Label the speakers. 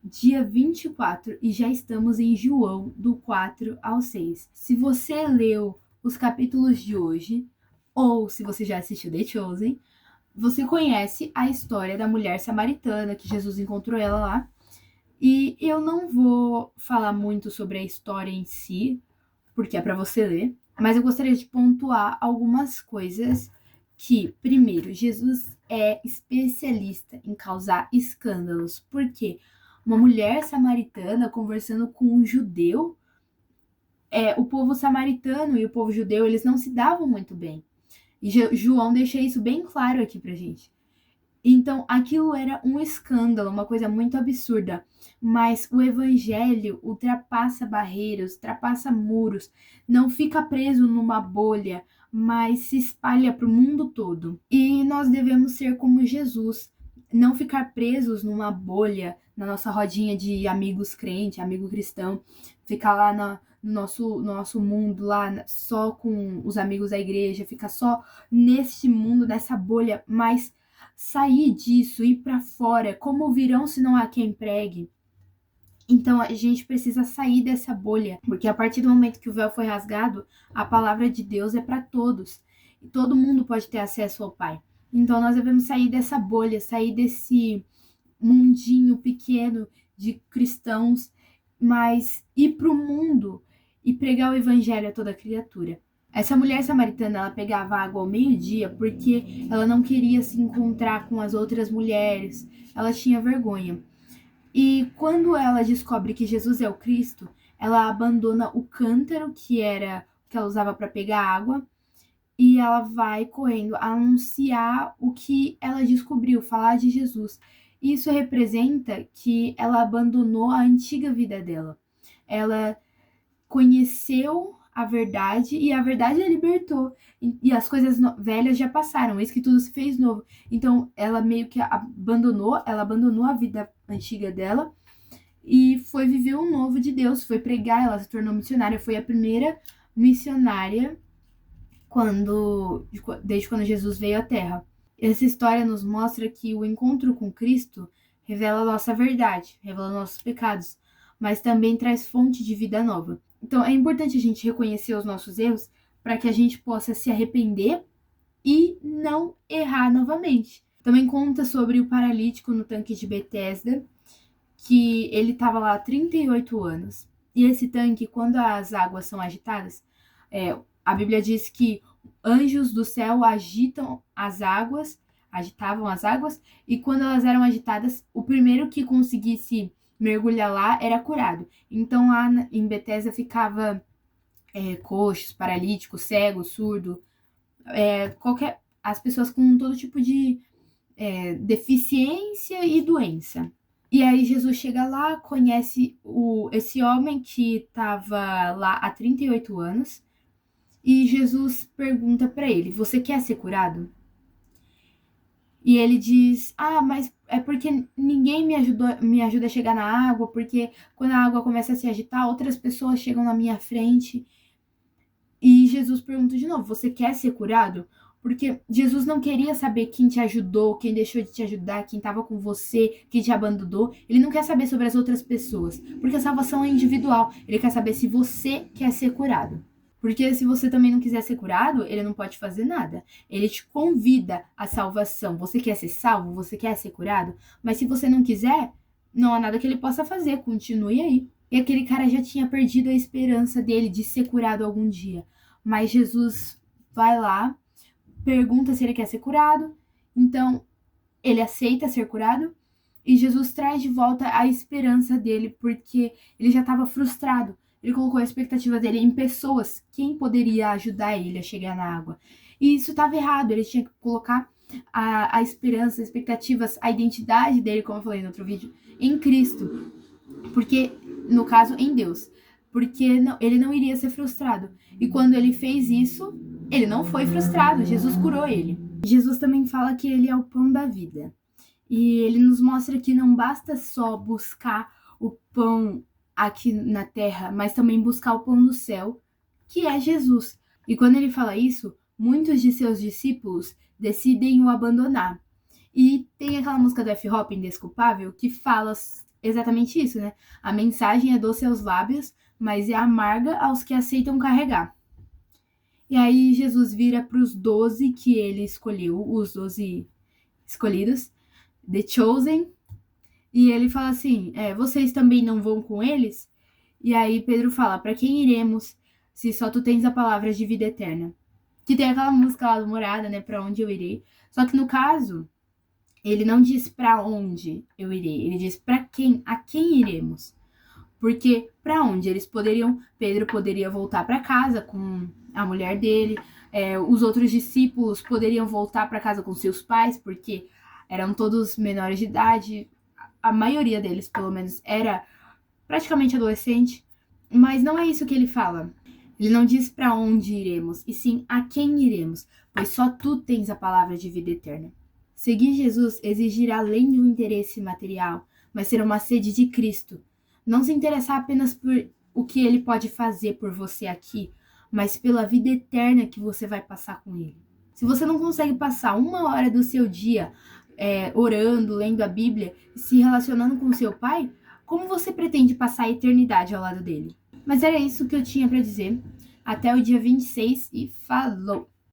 Speaker 1: dia 24 e já estamos em João, do 4 ao 6. Se você leu os capítulos de hoje, ou se você já assistiu The Chosen, você conhece a história da mulher samaritana, que Jesus encontrou ela lá. E eu não vou falar muito sobre a história em si, porque é para você ler, mas eu gostaria de pontuar algumas coisas que, primeiro, Jesus é especialista em causar escândalos, porque uma mulher samaritana conversando com um judeu, o povo samaritano e o povo judeu, eles não se davam muito bem. E João deixa isso bem claro aqui pra gente. Então, aquilo era um escândalo, uma coisa muito absurda. Mas o evangelho ultrapassa barreiras, ultrapassa muros, não fica preso numa bolha, mas se espalha para o mundo todo. E nós devemos ser como Jesus, não ficar presos numa bolha, na nossa rodinha de amigos crentes, amigo cristão, ficar lá no nosso mundo, lá só com os amigos da igreja, ficar só nesse mundo, nessa bolha, mas sair disso, ir para fora, como virão se não há quem pregue? Então a gente precisa sair dessa bolha, porque a partir do momento que o véu foi rasgado, a palavra de Deus é para todos. E todo mundo pode ter acesso ao Pai. Então nós devemos sair dessa bolha, sair desse mundinho pequeno de cristãos, mas ir para o mundo e pregar o evangelho a toda criatura. Essa mulher samaritana, ela pegava água ao meio-dia porque ela não queria se encontrar com as outras mulheres, ela tinha vergonha. E quando ela descobre que Jesus é o Cristo, ela abandona o cântaro que ela usava para pegar água e ela vai correndo anunciar o que ela descobriu, falar de Jesus. Isso representa que ela abandonou a antiga vida dela. Ela conheceu a verdade e a verdade a libertou. E as coisas velhas já passaram, eis que tudo se fez novo. Então ela meio que abandonou a vida antiga dela e foi viver o novo de Deus, foi pregar, ela se tornou missionária, foi a primeira missionária desde quando Jesus veio à Terra. Essa história nos mostra que o encontro com Cristo revela a nossa verdade, revela nossos pecados, mas também traz fonte de vida nova. Então é importante a gente reconhecer os nossos erros para que a gente possa se arrepender e não errar novamente. Também conta sobre o paralítico no tanque de Betesda, que ele estava lá há 38 anos. E esse tanque, quando as águas são agitadas, a Bíblia diz que anjos do céu agitavam as águas, e quando elas eram agitadas, o primeiro que conseguisse mergulhar lá era curado. Então lá em Betesda ficava coxos, paralíticos, cego, surdo, as pessoas com todo tipo de deficiência e doença. E aí Jesus chega lá, conhece esse homem que estava lá há 38 anos, e Jesus pergunta para ele: você quer ser curado? E ele diz: mas é porque ninguém me ajuda a chegar na água, porque quando a água começa a se agitar, outras pessoas chegam na minha frente. E Jesus pergunta de novo: você quer ser curado? Porque Jesus não queria saber quem te ajudou, quem deixou de te ajudar, quem estava com você, quem te abandonou. Ele não quer saber sobre as outras pessoas, porque a salvação é individual. Ele quer saber se você quer ser curado. Porque se você também não quiser ser curado, ele não pode fazer nada. Ele te convida à salvação. Você quer ser salvo? Você quer ser curado? Mas se você não quiser, não há nada que ele possa fazer. Continue aí. E aquele cara já tinha perdido a esperança dele de ser curado algum dia. Mas Jesus vai lá, pergunta se ele quer ser curado. Então, ele aceita ser curado. E Jesus traz de volta a esperança dele, porque ele já estava frustrado. Ele colocou a expectativa dele em pessoas, quem poderia ajudar ele a chegar na água. E isso estava errado, ele tinha que colocar a esperança, as expectativas, a identidade dele, como eu falei no outro vídeo, em Cristo. Porque, no caso, em Deus. Porque ele não iria ser frustrado. E quando ele fez isso, ele não foi frustrado, Jesus curou ele. Jesus também fala que ele é o pão da vida. E ele nos mostra que não basta só buscar o pão aqui na terra, mas também buscar o pão do céu, que é Jesus. E quando ele fala isso, muitos de seus discípulos decidem o abandonar. E tem aquela música do F-Hop, Indesculpável, que fala exatamente isso, né? A mensagem é doce aos lábios, mas é amarga aos que aceitam carregar. E aí Jesus vira para os 12 que ele escolheu, os 12 escolhidos, The Chosen, e ele fala assim, vocês também não vão com eles? E aí Pedro fala, para quem iremos, se só tu tens a palavra de vida eterna? Que tem aquela música lá do Morada, né, para onde eu irei. Só que no caso, ele não diz para onde eu irei, ele diz a quem iremos. Porque para onde eles poderiam, Pedro poderia voltar para casa com a mulher dele, os outros discípulos poderiam voltar para casa com seus pais, porque eram todos menores de idade, a maioria deles, pelo menos, era praticamente adolescente, mas não é isso que ele fala. Ele não diz para onde iremos, e sim a quem iremos, pois só tu tens a palavra de vida eterna. Seguir Jesus exigirá além de um interesse material, mas ser uma sede de Cristo. Não se interessar apenas por o que ele pode fazer por você aqui, mas pela vida eterna que você vai passar com ele. Se você não consegue passar 1 hora do seu dia orando, lendo a Bíblia, se relacionando com seu pai, como você pretende passar a eternidade ao lado dele? Mas era isso que eu tinha para dizer. Até o dia 26 e falou!